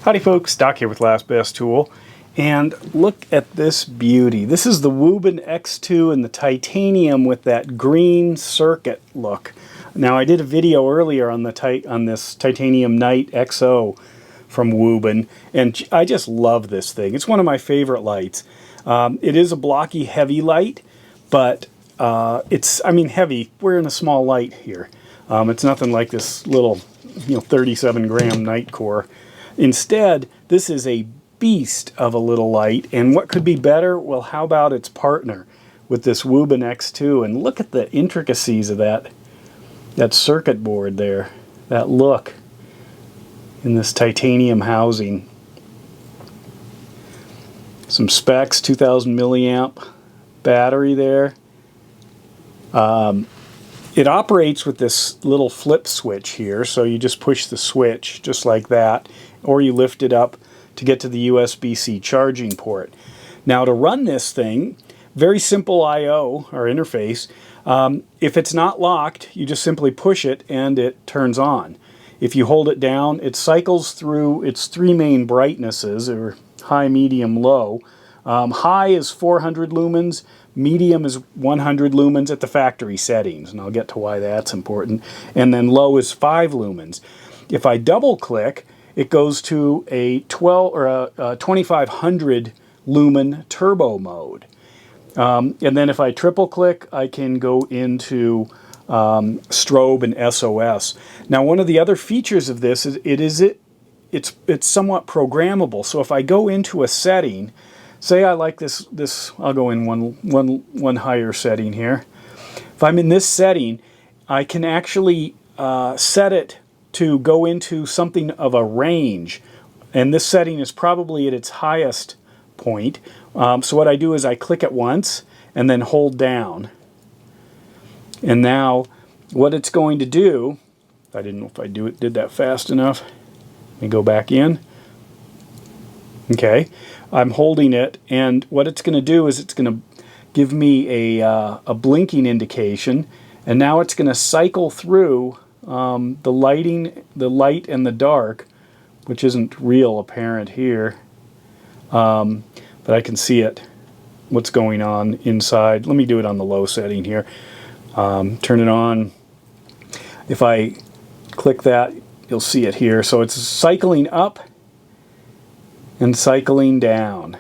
Howdy folks, Doc here with Last Best Tool, and look at this beauty. This is the Wuben X2 and the titanium with that green circuit look. Now I did a video earlier on this Titanium Night XO from Wuben, and I just love this thing. It's one of my favorite lights. It is a blocky heavy light, but heavy. We're in a small light here. It's nothing like this little 37 gram night core. Instead, this is a beast of a little light, and what could be better? Well, how about its partner with this Wuben X2? And look at the intricacies of that circuit board there, that look in this titanium housing. Some specs, 2000 milliamp battery there. It operates with this little flip switch here, so you just push the switch just like that, or you lift it up to get to the USB-C charging port. Now to run this thing, very simple I/O or interface. If it's not locked, you just simply push it and it turns on. If you hold it down, it cycles through its three main brightnesses, or high, medium, low. High is 400 lumens, medium is 100 lumens at the factory settings, and I'll get to why that's important, and then low is 5 lumens. If I double click, it goes to a 2500 lumen turbo mode. And then if I triple click, I can go into strobe and SOS. Now one of the other features of this is it's somewhat programmable. So if I go into a setting, say I like this, I'll go in one higher setting here. If I'm in this setting, I can actually set it to go into something of a range, and this setting is probably at its highest point. So what I do is I click it once and then hold down, and now what it's going to do, I didn't know if I did that fast enough. Let me go back in. Okay, I'm holding it, and what it's going to do is it's going to give me a blinking indication, and now it's going to cycle through the light and the dark, which isn't real apparent here, but I can see it, what's going on inside. Let me do it on the low setting here. Turn it on. If I click that, you'll see it here. So it's cycling up and cycling down,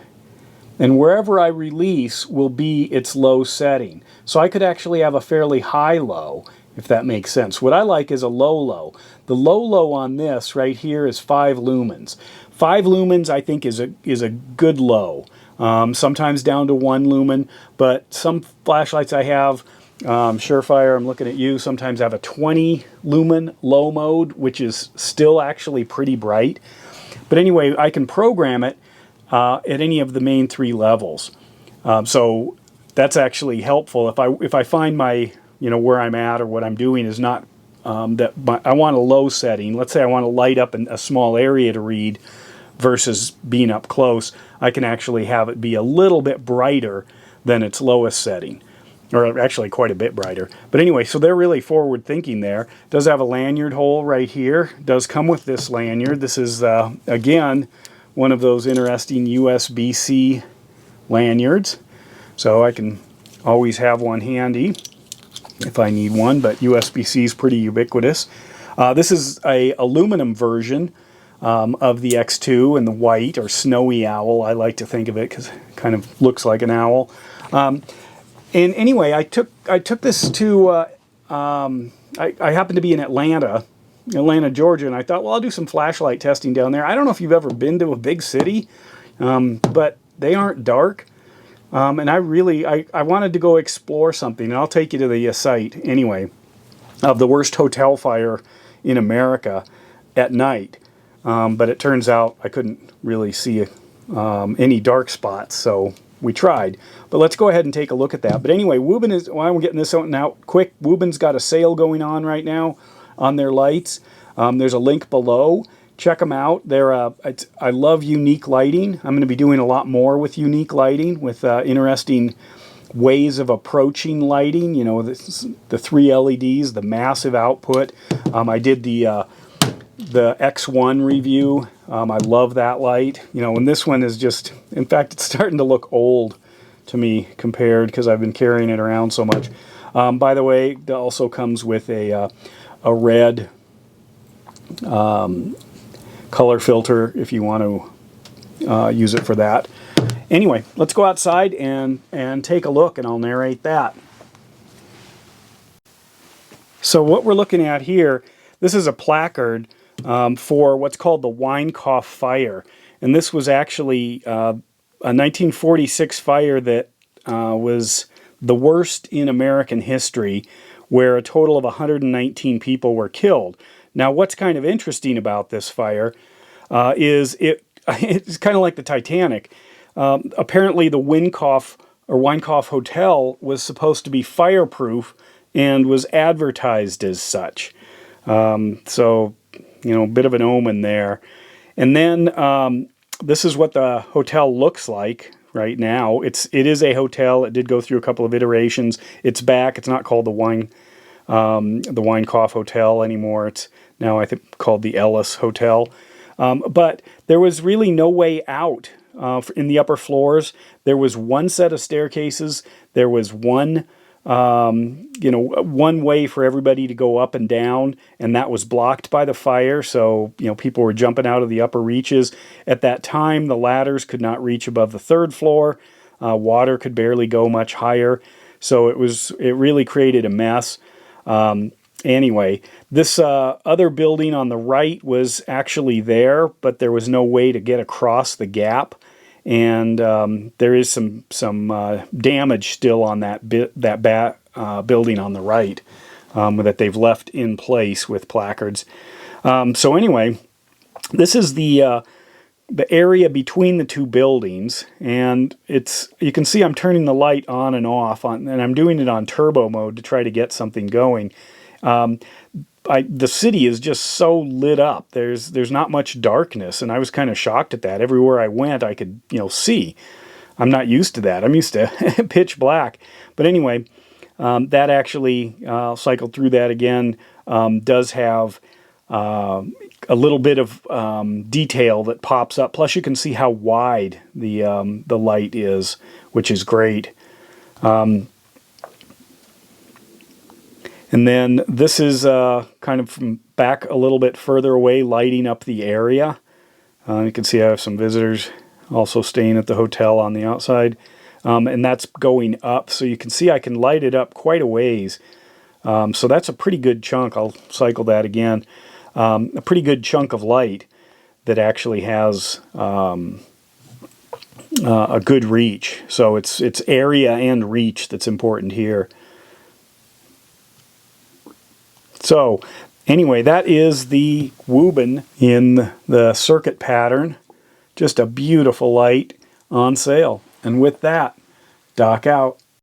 and wherever I release will be its low setting. So I could actually have a fairly high low, if that makes sense. What I like is a low low. The low low on this right here is 5 lumens. 5 lumens I think is a good low. Sometimes down to 1 lumen, but some flashlights I have, Surefire, I'm looking at you, sometimes have a 20 lumen low mode, which is still actually pretty bright. But anyway, I can program it at any of the main 3 levels. So that's actually helpful. If I find my, where I'm at or what I'm doing is not, I want a low setting. Let's say I want to light up a small area to read versus being up close, I can actually have it be a little bit brighter than its lowest setting, or actually quite a bit brighter. But anyway, so they're really forward thinking there. It does have a lanyard hole right here. It does come with this lanyard. This is, again, one of those interesting USB-C lanyards. So I can always have one handy if I need one, but USB-C is pretty ubiquitous. This is a aluminum version of the X2 in the white, or snowy owl, I like to think of it, because it kind of looks like an owl. And anyway, I took this to, I happened to be in Atlanta, Georgia, and I thought, well, I'll do some flashlight testing down there. I don't know if you've ever been to a big city, but they aren't dark. And I wanted to go explore something, and I'll take you to the site anyway, of the worst hotel fire in America at night. But it turns out I couldn't really see any dark spots, so we tried. But let's go ahead and take a look at that. But anyway, Wuben is, while I'm getting this out quick, Wuben's got a sale going on right now on their lights. There's a link below. Check them out. I love unique lighting. I'm going to be doing a lot more with unique lighting, with interesting ways of approaching lighting. The 3 LEDs, the massive output. I did the the X1 review. I love that light. You know, and this one is just, in fact, it's starting to look old to me compared, because I've been carrying it around so much. By the way, it also comes with a red color filter if you want to use it for that. Anyway, let's go outside and take a look, and I'll narrate that. So what we're looking at here, this is a placard for what's called the Weinkauf fire. And this was actually a 1946 fire that was the worst in American history, where a total of 119 people were killed. Now, what's kind of interesting about this fire is it's kind of like the Titanic. Apparently, the Weinkauf Hotel was supposed to be fireproof and was advertised as such. So, you know, a bit of an omen there. And then this is what the hotel looks like right now. It is a hotel. It did go through a couple of iterations. It's back. It's not called the Weinkauf Hotel anymore. It's now, I think, called the Ellis Hotel. But there was really no way out in the upper floors. There was one set of staircases. There was one way for everybody to go up and down, and that was blocked by the fire. So, you know, people were jumping out of the upper reaches. At that time, the ladders could not reach above the third floor. Water could barely go much higher. So it really created a mess. Anyway, this other building on the right was actually there, but there was no way to get across the gap. And there is some damage still on that building on the right that they've left in place with placards. So anyway, this is the area between the two buildings, and you can see I'm turning the light on and off, and I'm doing it on turbo mode to try to get something going. The city is just so lit up. There's not much darkness, and I was kind of shocked at that. Everywhere I went, I could see. I'm not used to that. I'm used to pitch black. But anyway, that actually cycled through that again. Does have a little bit of detail that pops up. Plus, you can see how wide the light is, which is great. And then this is kind of from back a little bit further away, lighting up the area. You can see I have some visitors also staying at the hotel on the outside. And that's going up, so you can see I can light it up quite a ways. So that's a pretty good chunk. I'll cycle that again. A pretty good chunk of light that actually has a good reach. So it's area and reach that's important here. So anyway, that is the Wuben in the circuit pattern. Just a beautiful light on sale. And with that, Doc out.